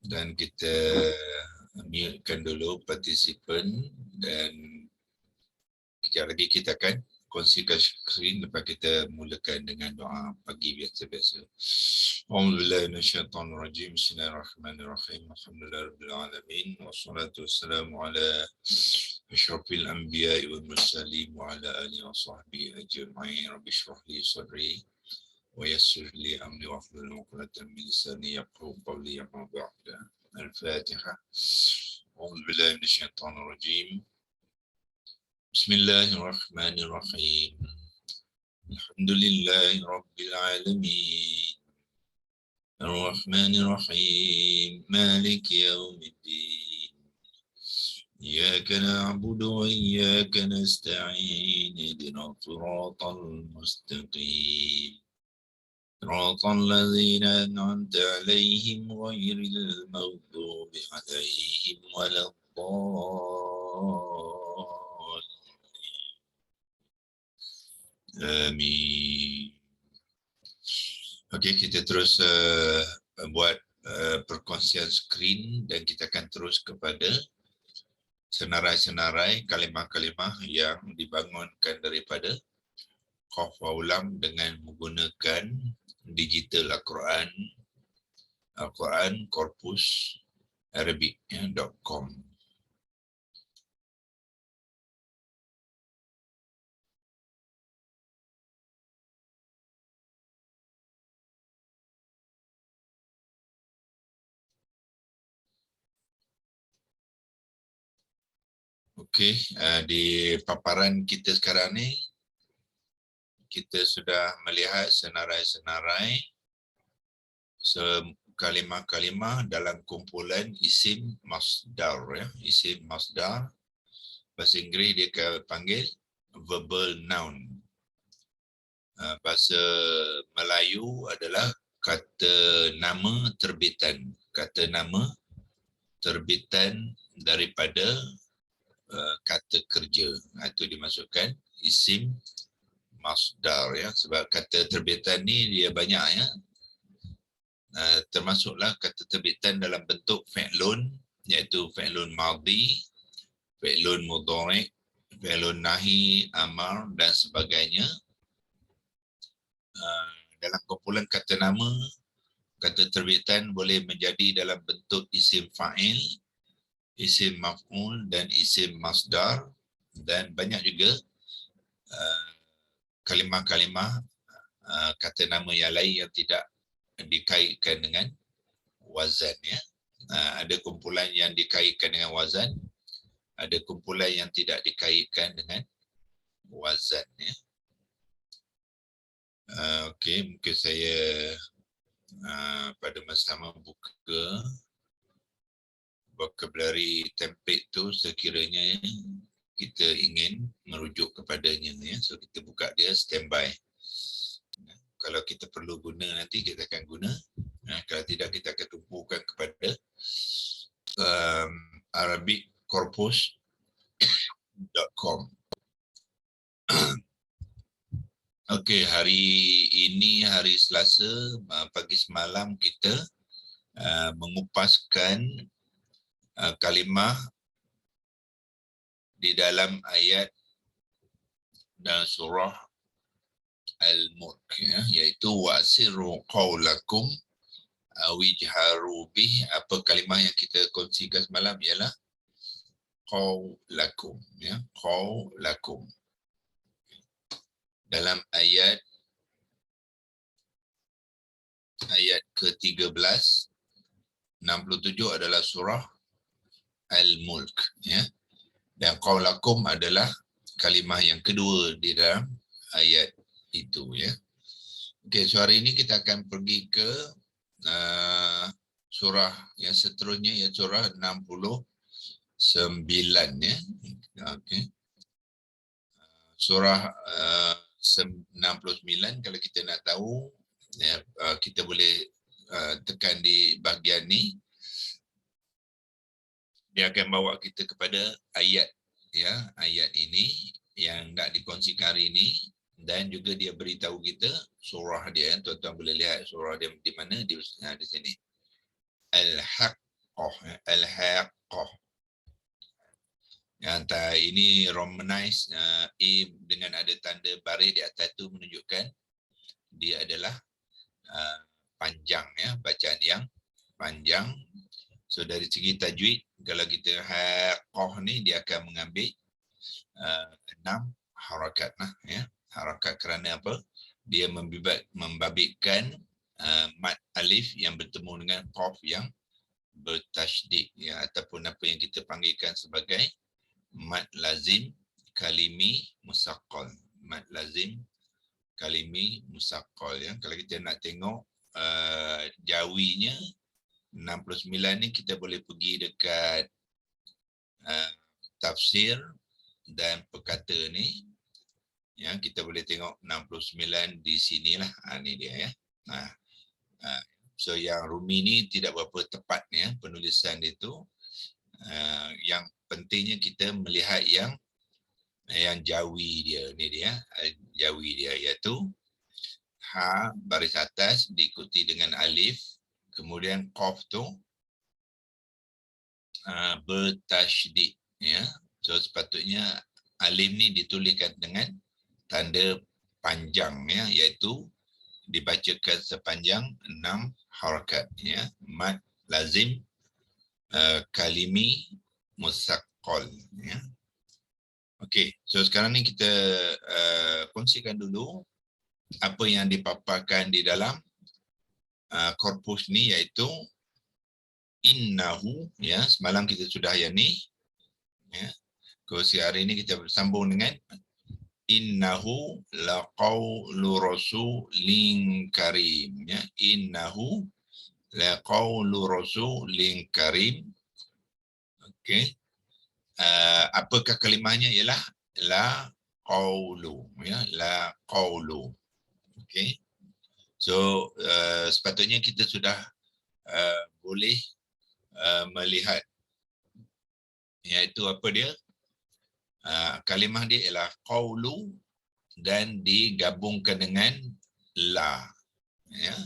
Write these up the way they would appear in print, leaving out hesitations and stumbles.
dan kita mutekan dulu partisipan dan sekejap lagi kita akan kongsikan skrin lepas kita mulakan dengan doa pagi biasa-biasa. A'udzubillahi minasyaitonir rajim. Bismillahirrahmanirrahim. Alhamdulillahirabbil alamin wassalatu wassalamu ala asyrafil anbiya'i wal mursalin wa ala alihi wa sahbihi ajma'in. Rabbi shrah li sadri wa yassir li amri wahlul 'uqdatam min lisani yafqahu qawli. Amma ba'd. Al-Fatihah. A'udzubillahi minasyaitonir rajim. Bismillahirrahmanirrahim. Alhamdulillahi Rabbil Alamin. Ar-Rahmanir-Rahim. Maliki yawmiddin. Iyyaka na'budu wa iyyaka nasta'in. Ihdinas siratal mustaqim. Siratal ladzina an'amta 'alaihim ghairil maghdubi 'alaihim waladdallin. Amin. Okey, kita terus buat perkongsian skrin dan kita akan terus kepada senarai-senarai kalimah-kalimah yang dibangunkan daripada Qaf Ulam dengan menggunakan digital Al-Quran Corpus Arabic.com. Okey, di paparan kita sekarang ni kita sudah melihat senarai-senarai kalimah-kalimah dalam kumpulan isim masdar, ya. Isim masdar bahasa Inggeris dia panggil verbal noun. Bahasa Melayu adalah kata nama terbitan. Kata nama terbitan daripada kata kerja. Itu dimasukkan isim masdar, ya. Sebab kata terbitan ni dia banyak, ya. Termasuklah kata terbitan dalam bentuk fi'lun, iaitu fi'lun madhi, fi'lun mudhari', fi'lun nahi, amar dan sebagainya. Dalam kumpulan kata nama, kata terbitan boleh menjadi dalam bentuk isim fa'il, isim maf'ul dan isim masdar, dan banyak juga kalimah-kalimah kata nama yang lain yang tidak dikaitkan dengan wazan, ya. Ada kumpulan yang dikaitkan dengan wazan, ada kumpulan yang tidak dikaitkan dengan wazan, ya. Okey, mungkin saya pada masa sama buka vocabulary template tu sekiranya kita ingin merujuk kepadanya, ya. So kita buka dia standby. Kalau kita perlu guna nanti kita akan guna. Kalau tidak kita akan tumpukan kepada arabiccorpus.com. Okey, hari ini hari Selasa, pagi semalam kita mengupaskan kalimah di dalam ayat dan surah Al-Mulk, ya, iaitu wa'sirru qawlakum awijharu bih. Apa kalimah yang kita kongsikan semalam ialah qawlakum, ya, qawlakum. Dalam ayat ke-13, 67 adalah surah Al-Mulk, ya. Dan qawlakum adalah kalimah yang kedua di dalam ayat itu, ya. Okey, so hari ini kita akan pergi ke surah yang seterusnya, iaitu surah 69, ya. Okey. Surah 69, kalau kita nak tahu, ya, kita boleh tekan di bahagian ni. Dia akan bawa kita kepada ayat, ya, ayat ini yang nak dikongsikan hari ini, dan juga dia beritahu kita surah dia. Tuan-tuan boleh lihat surah dia di mana, di sini. Al-Haq, Al-Haqqah, Al-Haqqah. Yang ini Romanize A dengan ada tanda baris di atas tu menunjukkan dia adalah panjang, ya, bacaan yang panjang. So dari segi tajwid, kalau kita haqqah ni dia akan mengambil 6 harakat lah, ya. Harakat kerana apa? Dia membabitkan mad alif yang bertemu dengan qaf yang bertasydid, ya, ataupun apa yang kita panggilkan sebagai mad lazim kalimi musaqqal. Mad lazim kalimi musaqqal, ya. Kalau kita nak tengok jawinya 69 ni, kita boleh pergi dekat tafsir dan perkata ni, ya, kita boleh tengok 69 di sinilah. Ni dia, ya. So yang Rumi ni tidak berapa tepat, ya, penulisan dia tu. Yang pentingnya kita melihat yang jawi dia ni, dia jawi dia, iaitu ha baris atas diikuti dengan alif, kemudian qaf tu bertasydid, ya. So sepatutnya alif ni dituliskan dengan tanda panjang, ya, iaitu dibacakan sepanjang 6 harakat, ya. Mad lazim kalimi musaqqal, ya. Okey, so sekarang ni kita kongsikan dulu apa yang dipaparkan di dalam korpus ni, iaitu innahu, ya. Semalam kita sudah yang ni, ya. Kursi hari ini kita bersambung dengan innahu laqaulu rasulin karim, ya. Innahu laqaulu rasulin karim. Okey. Apakah kalimahnya? Ialah la qaulu, ya, la qaulu. Okey. So sepatutnya kita sudah boleh melihat, iaitu apa dia, kalimah dia ialah qaulu dan digabungkan dengan la, ya.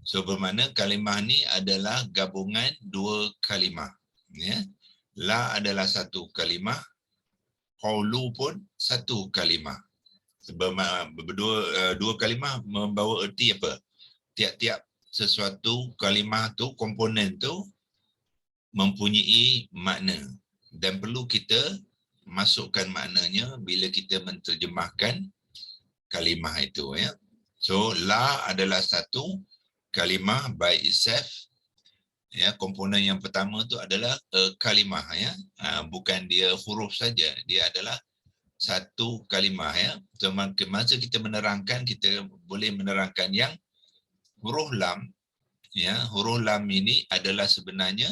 So bermakna kalimah ni adalah gabungan dua kalimah, ya. La adalah satu kalimah, qaulu pun satu kalimah. Sebab dua kalimah membawa erti apa? Tiap-tiap sesuatu kalimah tu, komponen tu mempunyai makna dan perlu kita masukkan maknanya bila kita menterjemahkan kalimah itu, ya. So la adalah satu kalimah by itself, ya. Komponen yang pertama tu adalah kalimah, ya. Bukan dia huruf saja, dia adalah satu kalimah, ya. So masa kita menerangkan, kita boleh menerangkan yang huruf lam, ya. Huruf lam ini adalah sebenarnya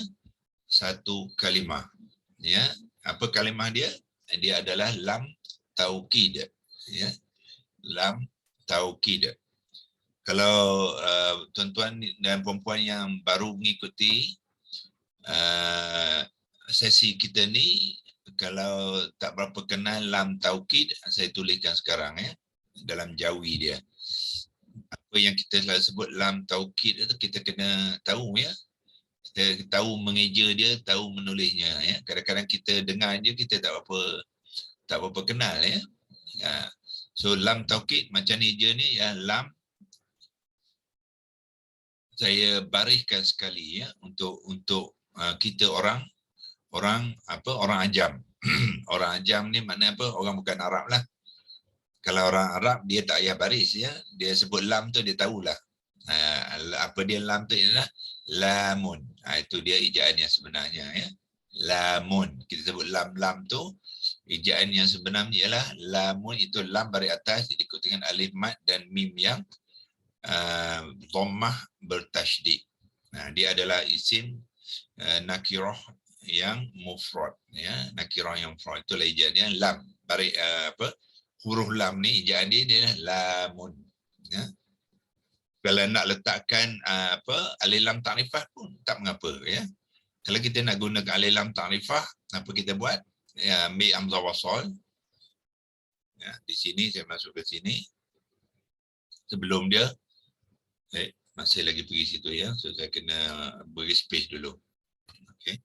satu kalimah, ya. Apa kalimah dia? Dia adalah lam taukid, ya. Lam taukid. Kalau tuan-tuan dan puan-puan yang baru mengikuti sesi kita ni, kalau tak berapa kenal lam taukid, saya tuliskan sekarang, ya, dalam jawi dia. Apa yang kita selalu sebut lam taukid itu kita kena tahu, ya. Kita tahu mengeja dia, tahu menulisnya, ya. Kadang-kadang kita dengar je, kita tak berapa kenal, ya. So lam taukid macam ni je ni, ya. Lam saya bariskan sekali, ya, untuk kita orang ajam. Orang ajam ni makna apa? Orang bukan Arab lah. Kalau orang Arab dia tak payah baris, ya. Dia sebut lam tu dia tahulah. Apa dia lam tu ialah lamun. Itu dia ejaan yang sebenarnya, ya. Lamun. Kita sebut lam tu, ejaan yang sebenarnya ialah lamun. Itu lam baris atas diikuti dengan alif mat dan mim yang dhammah bertasydid. Dia adalah isim nakirah yang mufrad, ya. Nakirah yang mufrad itulah ejaan dia lam. Baris huruf lam ni ejaan dia lamun, ya. Kalau nak letakkan alif lam ta'rifah pun tak mengapa, ya. Kalau kita nak gunakan alif lam ta'rifah, apa kita buat? Ya, ambil hamzah wasal. Ya, di sini saya masuk ke sini. Sebelum dia masih lagi pergi situ, ya. So saya kena beri space dulu. Okey.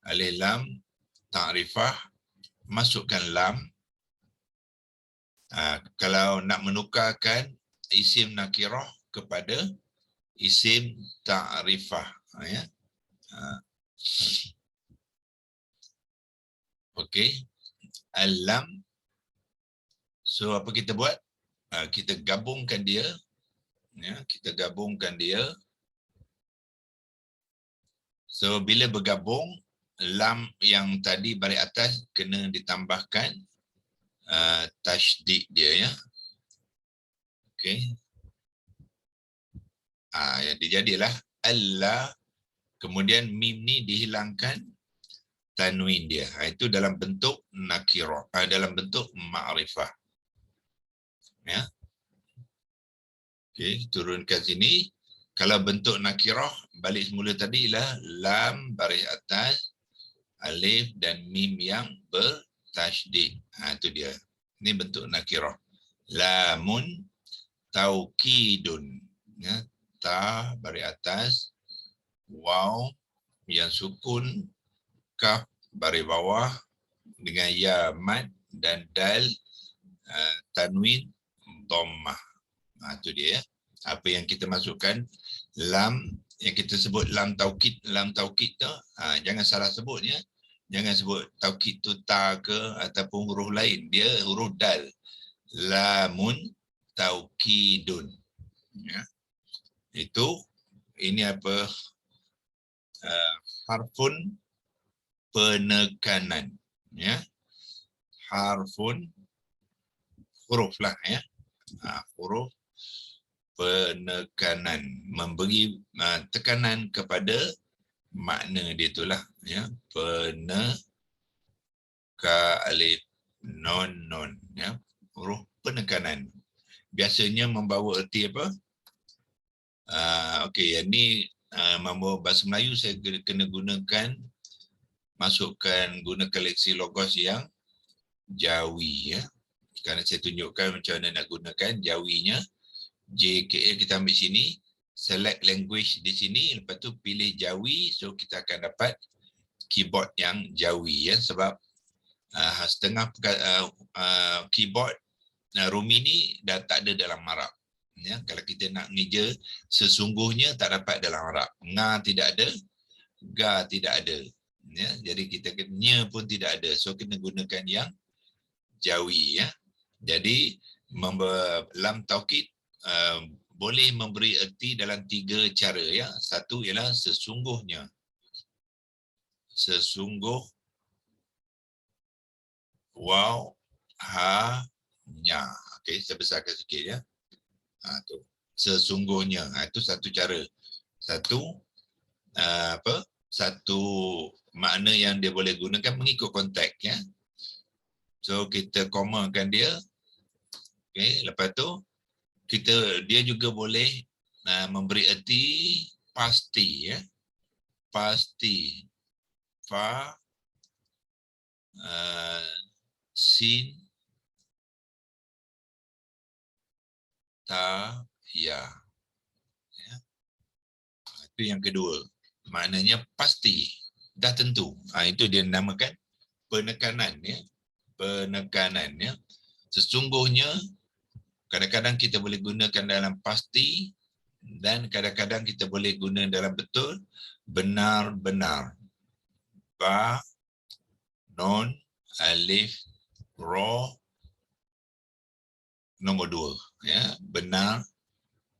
Alif lam ta'rifah, masukkan lam. Kalau nak menukarkan isim nakirah kepada isim ta'rifah, ya. Okey. Al-lam. So apa kita buat? Kita gabungkan dia, ya, kita gabungkan dia. So bila bergabung, lam yang tadi baris atas kena ditambahkan tasydid dia, ya. Okey. Jadi jadilah alla, kemudian mim ni dihilangkan tanwin dia. Itu dalam bentuk nakirah, dalam bentuk ma'rifah. Ya. Okey, turunkan sini. Kalau bentuk nakirah, balik semula tadi ialah lam baris atas, alif dan mim yang bertasydid. Itu dia. Ini bentuk nakirah. Lamun taukidun. Ya, ta baris atas, waw yang sukun, kaf baris bawah dengan ya mad dan dal tanwin dhammah. Itu dia, ya. Apa yang kita masukkan, lam yang kita sebut lam taukid tu, jangan salah sebut, ya. Jangan sebut taukid tu ta ke ataupun huruf lain, dia huruf dal. Lamun taukidun, ya. Ini apa? Harfun penekanan, ya. Harfun, huruf lah, ya. Huruf penekanan, memberi tekanan kepada makna dia itulah, ya. Alif non, ya. Huruf penekanan biasanya membawa erti apa? Okey, yang ni membawa bahasa Melayu saya kena gunakan, guna koleksi logos yang Jawi, ya. Sekarang saya tunjukkan macam mana nak gunakan Jawinya. JKL kita ambil sini, select language di sini, lepas tu pilih Jawi, so kita akan dapat keyboard yang Jawi, ya. Sebab setengah keyboard Rumi ni dah tak ada dalam Arab, ya. Kalau kita nak ngeja sesungguhnya tak dapat dalam Arab. Nga tidak ada, ga tidak ada, ya. Jadi kita nya pun tidak ada, so kena gunakan yang Jawi, ya. Jadi lam taukid boleh memberi erti dalam 3 cara, ya. Satu ialah sesungguhnya. Sesungguh, waw, ha, nya. Okey, saya besarkan sikit, ya. Tu. Sesungguhnya. Itu satu cara. Satu makna yang dia boleh gunakan mengikut konteks, ya. So kita komakan dia. Okey, lepas tu dia juga boleh memberi erti pasti, ya. Pasti. Fa, sin, ta, ya. Itu yang kedua. Maknanya pasti, dah tentu. Itu dia namakan penekanan, ya. Penekanan, ya. Sesungguhnya kadang-kadang kita boleh gunakan dalam pasti dan kadang-kadang kita boleh guna dalam betul, benar-benar. Ba, non, alif, ro, nombor 2, ya.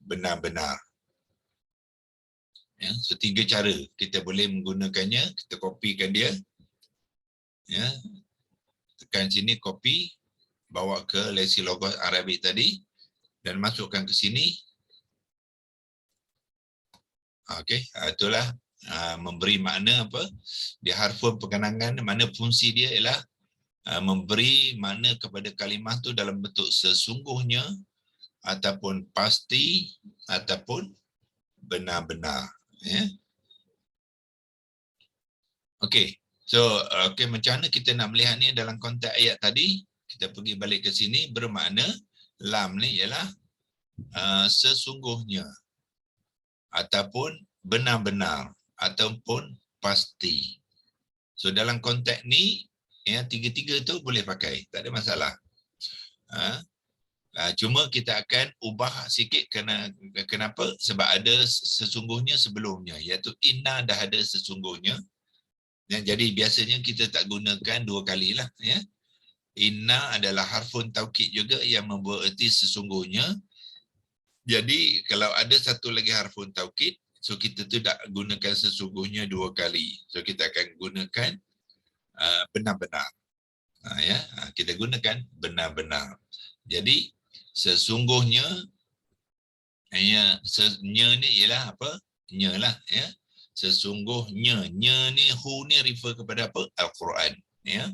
Benar-benar. Ya, so 3 cara kita boleh menggunakannya. Kita kopikan dia, ya. Tekan sini copy, bawa ke leksi logos Arabik tadi dan masukkan ke sini. Okey, itulah memberi makna apa? Dia harfun pengenangan, mana fungsi dia ialah memberi makna kepada kalimah tu dalam bentuk sesungguhnya ataupun pasti ataupun benar-benar, ya. Okey. So, macam mana kita nak melihat ni dalam konteks ayat tadi? Kita pergi balik ke sini, bermakna lam ni ialah sesungguhnya ataupun benar-benar ataupun pasti. So dalam konteks ni, ya, tiga-tiga tu boleh pakai, tak ada masalah. Cuma kita akan ubah sikit kenapa? Sebab ada sesungguhnya sebelumnya, iaitu inna dah ada sesungguhnya. Ya, jadi biasanya kita tak gunakan dua kali lah. Ya. Inna adalah harfun taukid juga yang membawa erti sesungguhnya. Jadi kalau ada satu lagi harfun taukid, so kita tu tak gunakan sesungguhnya dua kali. So kita akan gunakan benar-benar. Ya, kita gunakan benar-benar. Jadi sesungguhnya, ya, nya ni ialah apa? Nya lah, ya. Sesungguhnya, nya ni, hu ni refer kepada apa? Al-Quran. Ya.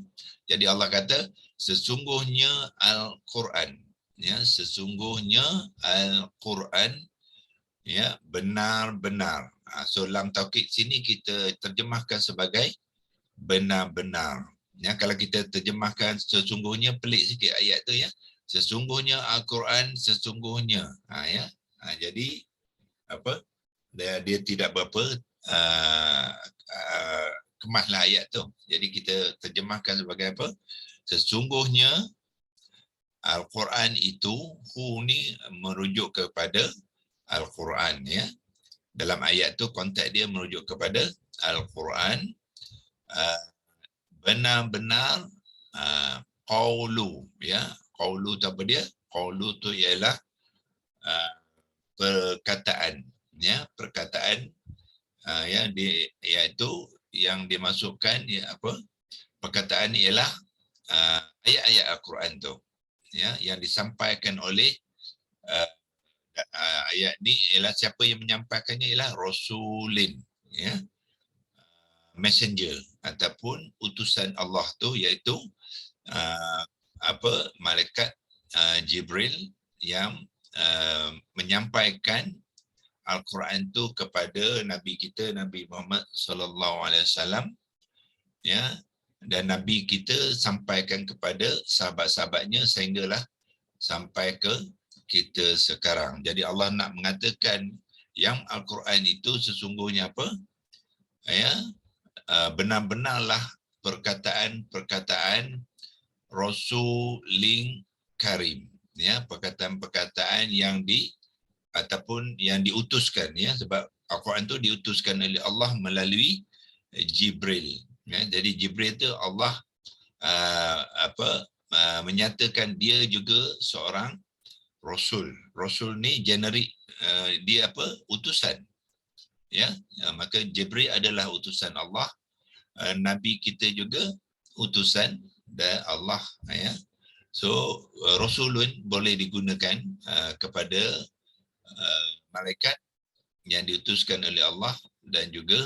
Jadi Allah kata sesungguhnya Al-Quran. Ya, sesungguhnya Al-Quran, ya, benar-benar. So lam taukid sini kita terjemahkan sebagai benar-benar. Ya, kalau kita terjemahkan sesungguhnya, pelik sikit ayat tu, ya. Sesungguhnya Al-Quran, sesungguhnya. Ya. Jadi apa? Dia tidak berapa kemaslah ayat tu. Jadi kita terjemahkan sebagai apa? Sesungguhnya Al-Quran itu, hu ni merujuk kepada Al-Quran, ya. Dalam ayat tu konteks dia merujuk kepada Al-Quran. Benar-benar qaulu, ya. Qaulu tu apa dia? Qaulu tu ialah perkataan, ya, perkataan, ya, iaitu yang dimasukkan, ya, apa? Perkataan ialah ayat-ayat Al-Quran tu, ya, yang disampaikan oleh ayat ni ialah siapa yang menyampaikannya ialah Rasulin, ya, messenger ataupun utusan Allah tu, iaitu apa, malaikat Jibril yang menyampaikan Al-Quran tu kepada Nabi kita Nabi Muhammad sallallahu alaihi wasallam, ya, dan Nabi kita sampaikan kepada sahabat-sahabatnya sehinggalah sampai ke kita sekarang. Jadi Allah nak mengatakan yang Al-Quran itu sesungguhnya apa? Ya, benar-benarlah perkataan-perkataan Rasulin Karim, ya, perkataan-perkataan yang ataupun yang diutuskan, ya, sebab Al-Quran itu diutuskan oleh Allah melalui Jibril, ya. Jadi Jibril itu Allah menyatakan dia juga seorang Rasul. Rasul ni generik, dia apa? Utusan, ya. Maka Jibril adalah utusan Allah. Nabi kita juga utusan dari Allah, ya. So Rasulun boleh digunakan kepada malaikat yang diutuskan oleh Allah dan juga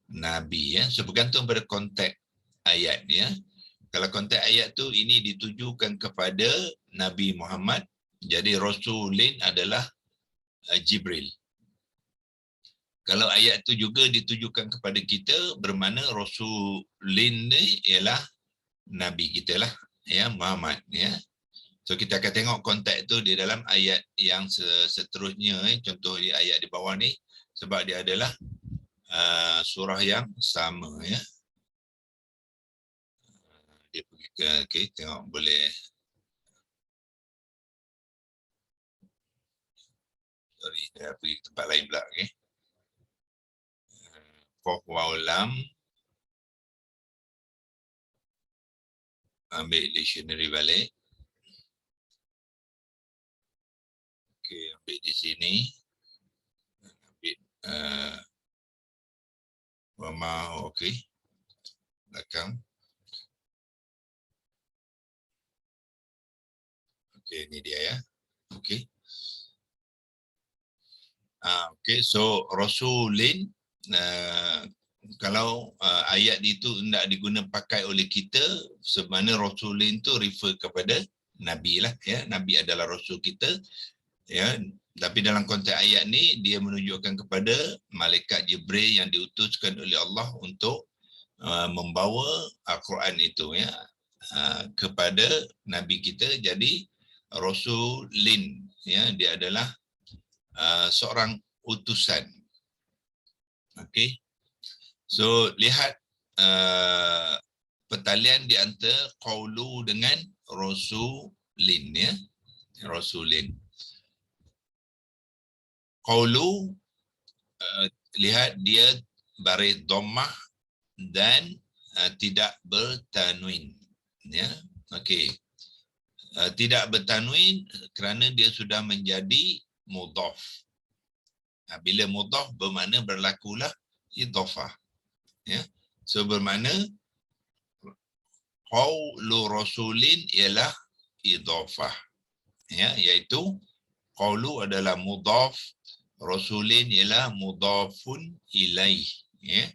Nabi, ya. So bergantung pada konteks ayat, ya. Kalau konteks ayat tu ini ditujukan kepada Nabi Muhammad, jadi Rasulin adalah Jibril. Kalau ayat tu juga ditujukan kepada kita, bermakna Rasulin ni ialah Nabi kita lah, ya, Muhammad, ya. So kita akan tengok konteks tu di dalam ayat yang seterusnya, contoh di ayat di bawah ni, sebab dia adalah surah yang sama, ya. Dia pergi ke, okay, tengok boleh. Sorry, dia pergi ke tempat lain pula, okay. Qaf waw lam, ambil dictionary balik. Okay, ambil di sini. Ambil wama, okay. Belakang. Okay, ini dia, ya. Okay. Okay, so Rasulin, kalau ayat itu tidak digunakan pakai oleh kita, sebenarnya Rasulin itu refer kepada Nabi lah, ya. Nabi adalah Rasul kita, ya. Tapi dalam konteks ayat ni dia menunjukkan kepada malaikat Jibril yang diutuskan oleh Allah untuk membawa Al-Quran itu, ya, kepada Nabi kita. Jadi Rasulin, ya, dia adalah seorang utusan. Okey. So lihat pertalian di antara qaulu dengan rasulin, ya. Rasulin. Qaulu, lihat dia baris dhammah dan tidak bertanwin, ya. Okey. Tidak bertanwin kerana dia sudah menjadi mudhaf. Bila mudhaf bermakna berlakulah idhafah, ya. So bermakna qaulu rasulin ialah idhafah, ya, iaitu qaulu adalah mudhaf, rasulin ialah mudhafun ilaih, ya.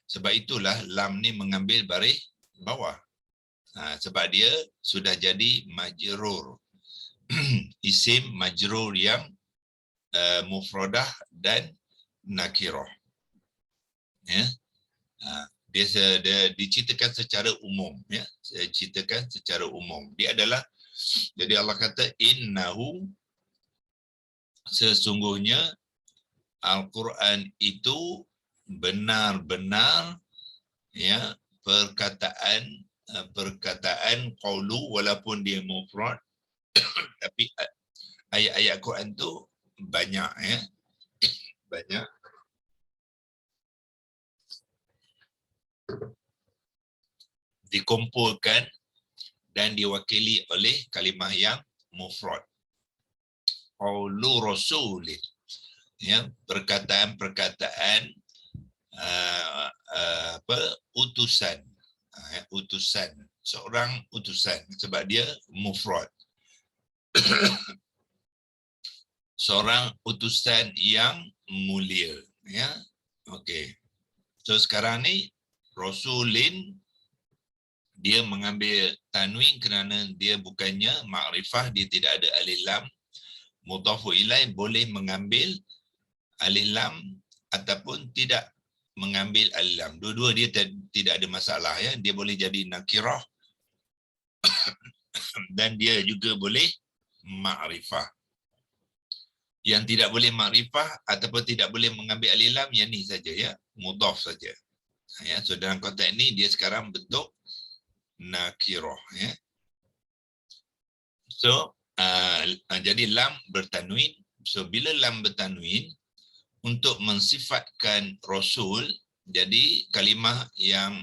Sebab itulah lam ni mengambil baris bawah. Sebab dia sudah jadi majrur. Isim majrur yang mufradah dan nakirah, ya. Dia diceritakan secara umum, ya. Saya ceritakan secara umum. Dia adalah, jadi Allah kata innahu, sesungguhnya Al-Quran itu benar-benar, ya, perkataan qaulu walaupun dia mufrad tapi ayat-ayat Quran tu banyak, ya. Banyak. Dikumpulkan dan diwakili oleh kalimah yang mufrad. Qaulu rasulin, ya, perkataan-perkataan utusan, utusan, seorang utusan, sebab dia mufrad. Seorang utusan yang mulia, ya. Okey. So sekarang ni rasulin dia mengambil tanwin kerana dia bukannya makrifah, dia tidak ada alif lam. Mudhafu ilaih boleh mengambil alif lam ataupun tidak mengambil alif lam. Dua-dua dia tidak ada masalah, ya. Dia boleh jadi nakirah dan dia juga boleh makrifah. Yang tidak boleh makrifah ataupun tidak boleh mengambil alif lam, yang ni saja, ya, mudhaf saja. Ya, so dalam konteks ini dia sekarang bentuk nakirah, ya. So jadi lam bertanwin. So bila lam bertanwin untuk mensifatkan rasul, jadi kalimah yang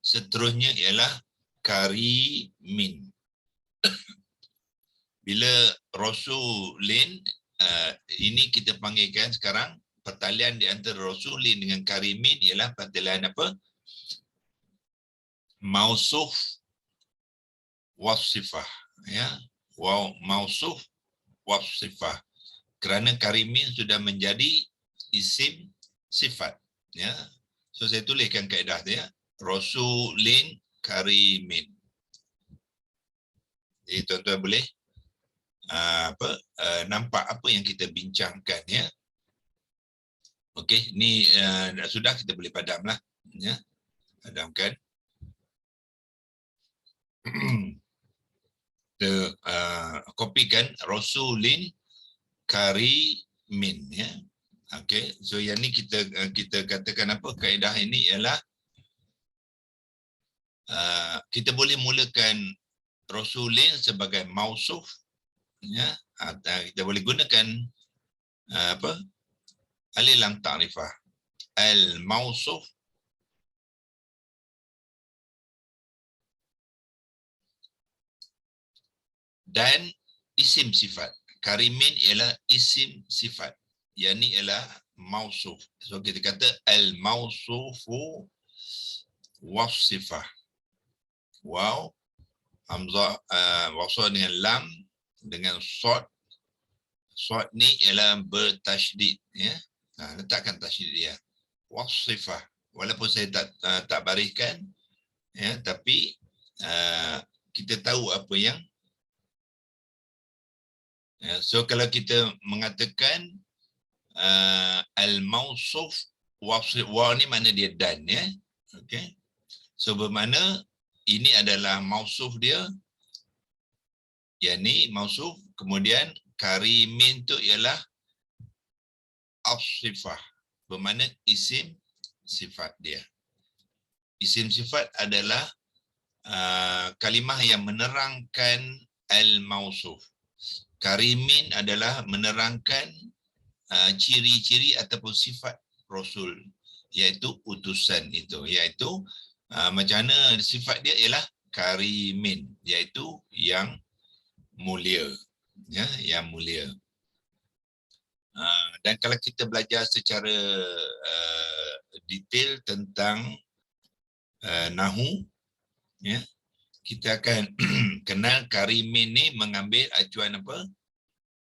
seterusnya ialah karimin. Bila rasulin, ini kita panggilkan sekarang pertalian di antara rasulin dengan karimin ialah pertalian apa? Mausuf wasifah, ya. Mausuf wasifah. Kerana karimin sudah menjadi isim sifat, ya. So saya tuliskan kaedah dia, rasulin karimin. Jadi tuan-tuan boleh nampak apa yang kita bincangkan, ya. Okey, ni sudah, kita boleh padamlah, ya. Padamkan. Kita kopikan rasulin karimin, ya. Okey, so yang ni kita katakan apa, kaedah ini ialah kita boleh mulakan rasulin sebagai mausuf, ya. Kita boleh gunakan alif lam ta'rifah, al mausuf dan isim sifat. Karimin ialah isim sifat, yang ni ialah mausuf. So kita kata al mausufu wasifah. Waw, hamzah wasal dengan lam dengan sod. Sod ni ialah bertasydid, ya. Letakkan tasydid dia. Wasifah. Walaupun saya tak bariskan, ya, tapi kita tahu apa yang, ya. So kalau kita mengatakan al-mausuf wasif, wa ni mana dia dan, ya. Okey. So bermakna ini adalah mausuf dia, yang ni mausuf, kemudian karimin tu ialah as-sifah, bermakna isim sifat dia. Isim sifat adalah kalimah yang menerangkan al-mausuf. Karimin adalah menerangkan ciri-ciri ataupun sifat Rasul, iaitu utusan itu, iaitu macam mana sifat dia ialah karimin, iaitu yang mulia, ya, yang mulia. Dan kalau kita belajar secara detail tentang nahu, ya, kita akan kenal karimin ni mengambil acuan apa?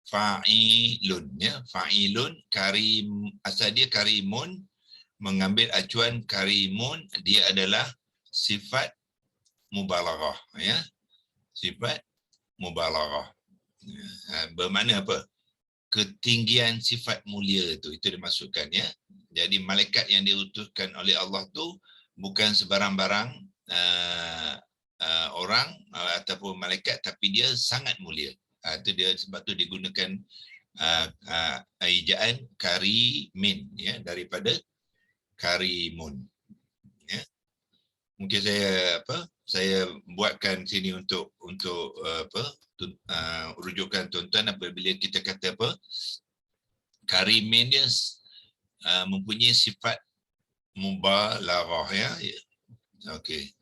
Fa'ilun, ya, fa'ilun, karim, asal dia karimun, mengambil acuan karimun, dia adalah sifat mubalaghah, ya, sifat mubalaghah. Bermakna apa? Ketinggian sifat mulia itu dimasukkan, ya. Jadi malaikat yang diutuskan oleh Allah tu bukan sebarang-barang orang ataupun malaikat, tapi dia sangat mulia. Itu dia, sebab tu digunakan ejaan karimin, ya, daripada karimun, ya. Mungkin saya buatkan sini untuk rujukan tuan-tuan apabila kita kata apa, karimin dia mempunyai sifat mubalaghah, ya. Okey.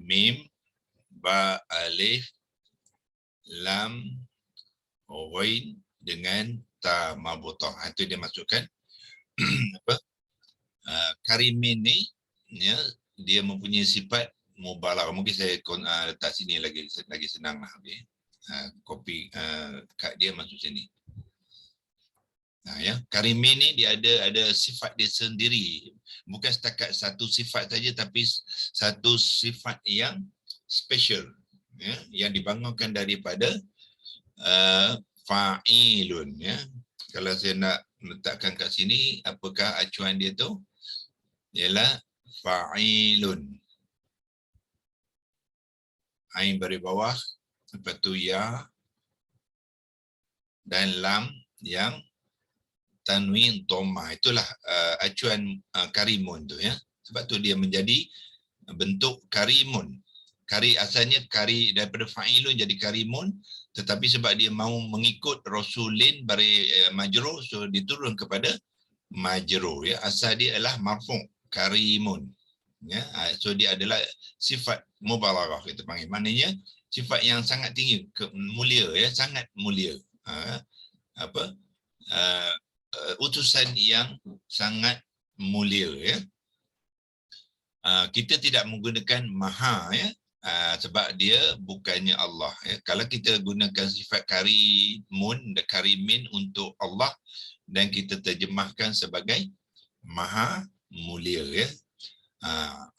Mim, ba, alif, lam, ghain dengan ta marbutah. Itu dia masukkan apa? Karimin ni, ya, dia mempunyai sifat mubalaghah. Mungkin saya letak sini lagi senang lah. Okay. Copy kad dia masuk sini. Ya, karimin ni dia ada sifat dia sendiri. Bukan setakat satu sifat saja, tapi satu sifat yang special, ya, yang dibangunkan daripada fa'ilun, ya. Kalau saya nak letakkan kat sini, apakah acuan dia tu? Ialah fa'ilun. Ain beri bawah, lepas tu ya dan lam yang tanwin dhammah. Itulah acuan karimun tu, ya. Sebab tu dia menjadi bentuk karimun. Asalnya kari daripada fa'ilun jadi karimun, tetapi sebab dia mahu mengikut rasulin bari majrur, so diturun kepada majrur, ya. Asal dia adalah marfu' karimun, ya. So dia adalah sifat mubalaghah, kita panggil. Maknanya sifat yang sangat tinggi, mulia, ya, sangat mulia. Utusan yang sangat mulia, ya. Kita tidak menggunakan maha, ya. Sebab dia bukannya Allah, ya. Kalau kita gunakan sifat karimun, karimin untuk Allah dan kita terjemahkan sebagai maha mulia, ya.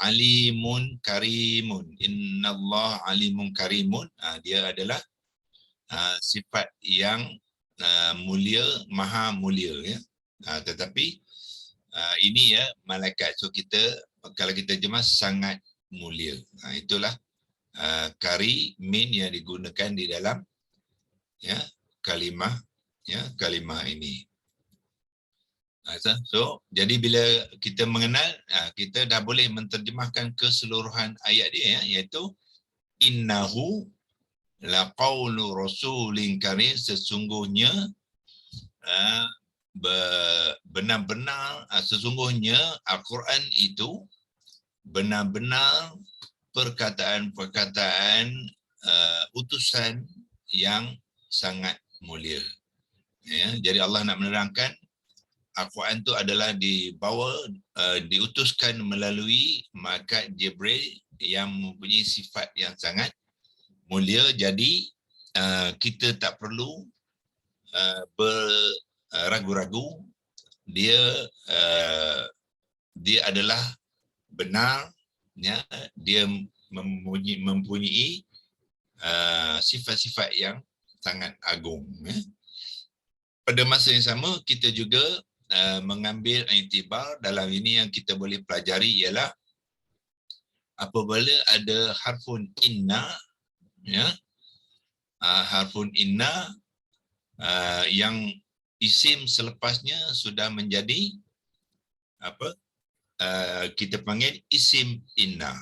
Alimun karimun, innallah alimun karimun, dia adalah sifat yang mulia, maha mulia, ya. Tetapi ini, ya, malaikat. So kita, kalau kita terjemah, sangat mulia. Itulah karimin yang digunakan di dalam, ya, kalimah, ya, kalimah ini. So jadi bila kita mengenal, kita dah boleh menterjemahkan keseluruhan ayat dia, ya, iaitu innahu laqaulu rasulin karim, sesungguhnya benar-benar sesungguhnya Al-Quran itu benar-benar perkataan-perkataan utusan yang sangat mulia, ya. Jadi Allah nak menerangkan Al-Quran itu adalah diutuskan melalui malaikat Jibril yang mempunyai sifat yang sangat mulia. Jadi kita tak perlu ragu-ragu, dia adalah benar, ya, dia mempunyai sifat-sifat yang sangat agung, ya. Pada masa yang sama, kita juga mengambil iktibar dalam ini yang kita boleh pelajari ialah apabila ada harfun inna, ya, harfun inna yang isim selepasnya sudah menjadi apa kita panggil isim inna.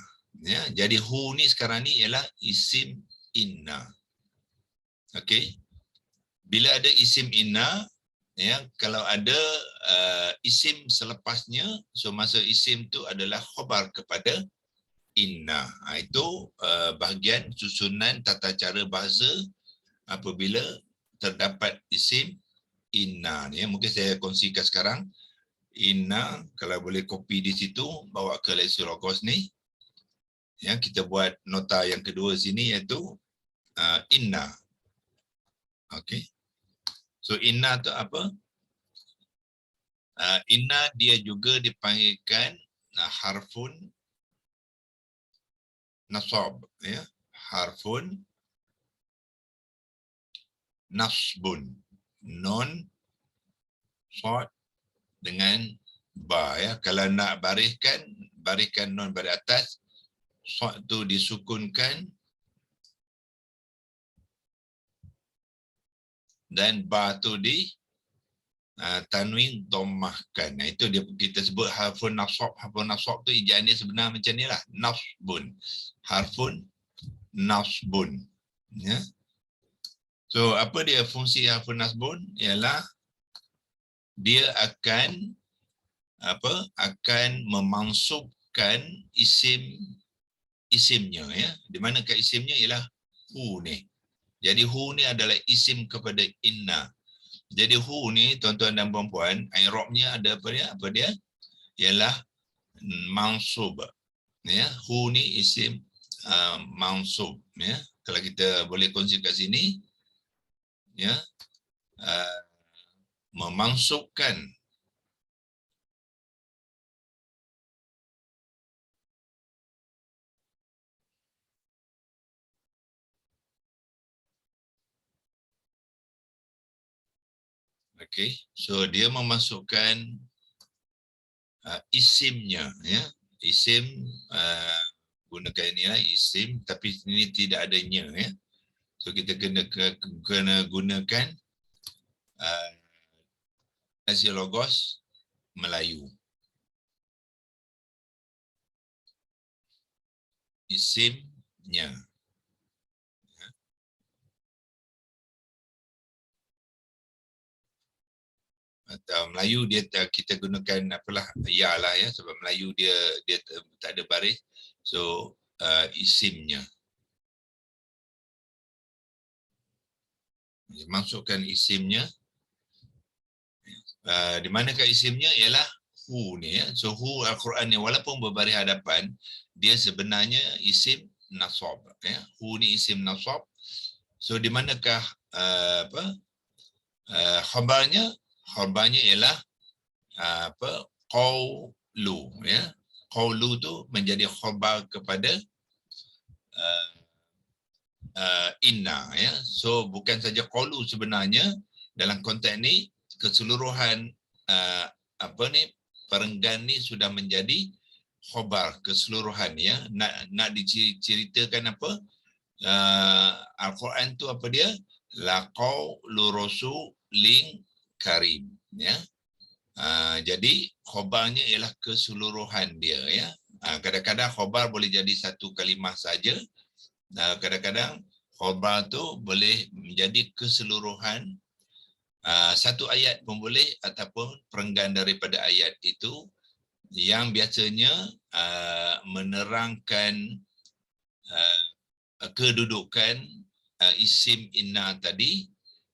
Ya, jadi hu ni sekarang ni ialah isim inna. Okey. Bila ada isim inna, ya, kalau ada isim selepasnya, so masa isim tu adalah khabar kepada inna. Itu bahagian susunan tata cara bahasa apabila terdapat isim inna ni. Mungkin saya kongsikan sekarang. Inna, kalau boleh copy di situ, bawa ke Lexilogos ni. Ya, kita buat nota yang kedua sini iaitu inna. Okey. So inna tu apa? Inna dia juga dipanggilkan harfun nasab, ya. Harfun nasbun. Non sod dengan ba, ya. Kalau nak bariskan non pada atas, sod tu disukunkan dan ba tu di tanwin dhammahkan. Itu dia kita sebut harfun nasab. Harfun nasab tu ejaan dia sebenar macam ni lah, nasbun. Harfun nasbun. Ya. So apa dia fungsi harfun nasbun? Ialah dia akan memansubkan isimnya, ya. Di manakah isimnya? Ialah hu ni. Jadi hu ni adalah isim kepada inna. Jadi hu ni tuan-tuan dan puan-puan, i'rabnya ada apa dia? Apa dia? Ialah mansub. Ya, hu ni isim mansub, ya. Kalau kita boleh kongsi kat sini, ya, memansubkan okey. So dia memasukkan isimnya, ya. Isim gunakan ini lah isim, tapi ini tidak adanya, ya. So kita kena gunakan Lexilogos Melayu. Isimnya. Atau Melayu dia kita gunakan apalah ya lah, ya, sebab Melayu dia tak ada baris. So isimnya. Masukkan isimnya. Di manakah isimnya? Ialah hu ni, ya. So hu Al-Quran ni walaupun berbaris hadapan, dia sebenarnya isim nasab, ya. Hu ni isim nasab. So di manakah khabarnya? Khabarnya ialah qawlu, ya. Qawlu tu menjadi khabar kepada inna, ya. So bukan saja qawlu sebenarnya dalam konteks ni, keseluruhan perenggan ni sudah menjadi khabar keseluruhan, ya. Nak diceritakan apa? Al-Quran tu apa dia? Laqaulu rasulin karim, ya. Jadi khabarnya ialah keseluruhan dia, ya. Kadang-kadang khabar boleh jadi satu kalimah saja. Kadang-kadang khabar tu boleh menjadi keseluruhan, satu ayat pun boleh, ataupun perenggan daripada ayat itu yang biasanya menerangkan kedudukan isim inna tadi.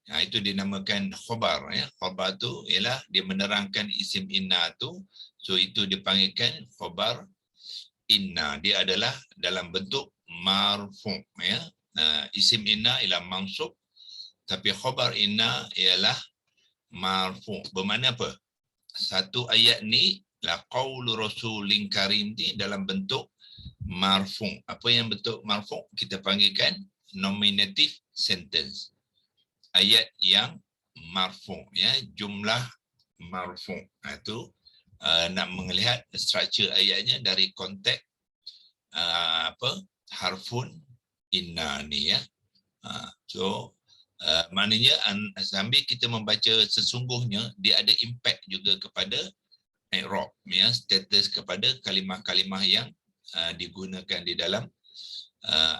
Itu dinamakan khabar, ya. Khabar tu ialah dia menerangkan isim inna tu. So itu dipanggilkan khabar inna. Dia adalah dalam bentuk marfu', ya. Isim inna ialah mansub, tapi khabar inna ialah marfu'. Bermakna apa? Satu ayat ni la qaulu rasulin karim ni dalam bentuk marfu'. Apa yang bentuk marfu'? Kita panggilkan nominative sentence. Ayat yang marfu', ya, jumlah marfu'. Itu nak melihat struktur ayatnya dari konteks harfun inna ni, ya. So maknanya sambil kita membaca sesungguhnya, dia ada impact juga kepada i'rab, ya, status kepada kalimah-kalimah yang digunakan di dalam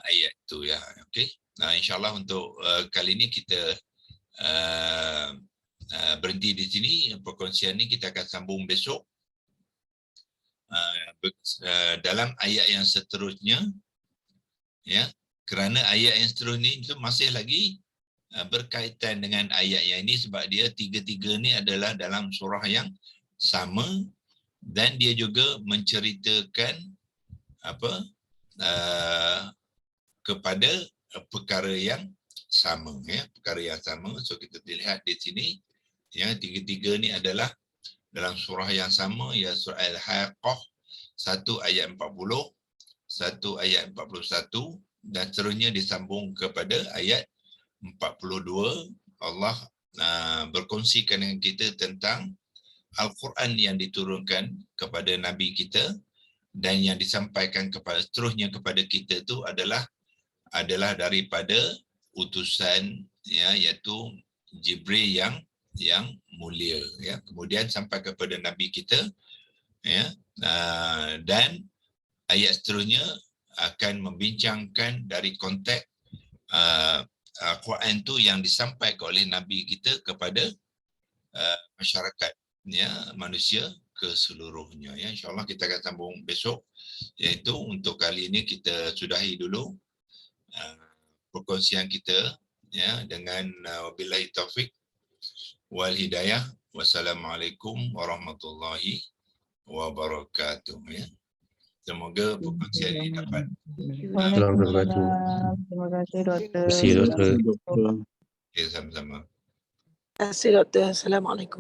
ayat tu, ya. Okey. Nah, insya-Allah untuk kali ini kita berhenti di sini. Perkongsian ni kita akan sambung besok dalam ayat yang seterusnya, ya, kerana ayat yang seterusnya itu masih lagi berkaitan dengan ayat yang ini sebab dia tiga-tiga ni adalah dalam surah yang sama dan dia juga menceritakan apa kepada perkara yang sama, ya, perkara yang sama. So kita lihat di sini, ya, tiga-tiga ni adalah dalam surah yang sama, ya, surah Al-Haqqah, 1 ayat 40, 1 ayat 41 dan seterusnya disambung kepada ayat 42. Allah berkongsikan dengan kita tentang Al-Quran yang diturunkan kepada Nabi kita dan yang disampaikan kepada seterusnya kepada kita itu adalah daripada utusan, ya, iaitu Jibril yang mulia, ya. Kemudian sampai kepada Nabi kita, ya, dan ayat seterusnya akan membincangkan dari konteks Al-Quran tu yang disampaikan oleh Nabi kita kepada masyarakat, ya, manusia keseluruhnya, ya. InsyaAllah kita akan sambung besok, iaitu untuk kali ini kita sudahi dulu perkongsian kita, ya, dengan wabillahi taufik wal hidayah. Wassalamualaikum warahmatullahi wabarakatuh, ya. Semoga perkongsian ini dapat Waalaikumsalam. Terima kasih doktor. Terima kasih doktor. sama-sama. Terima kasih doktor. Assalamualaikum.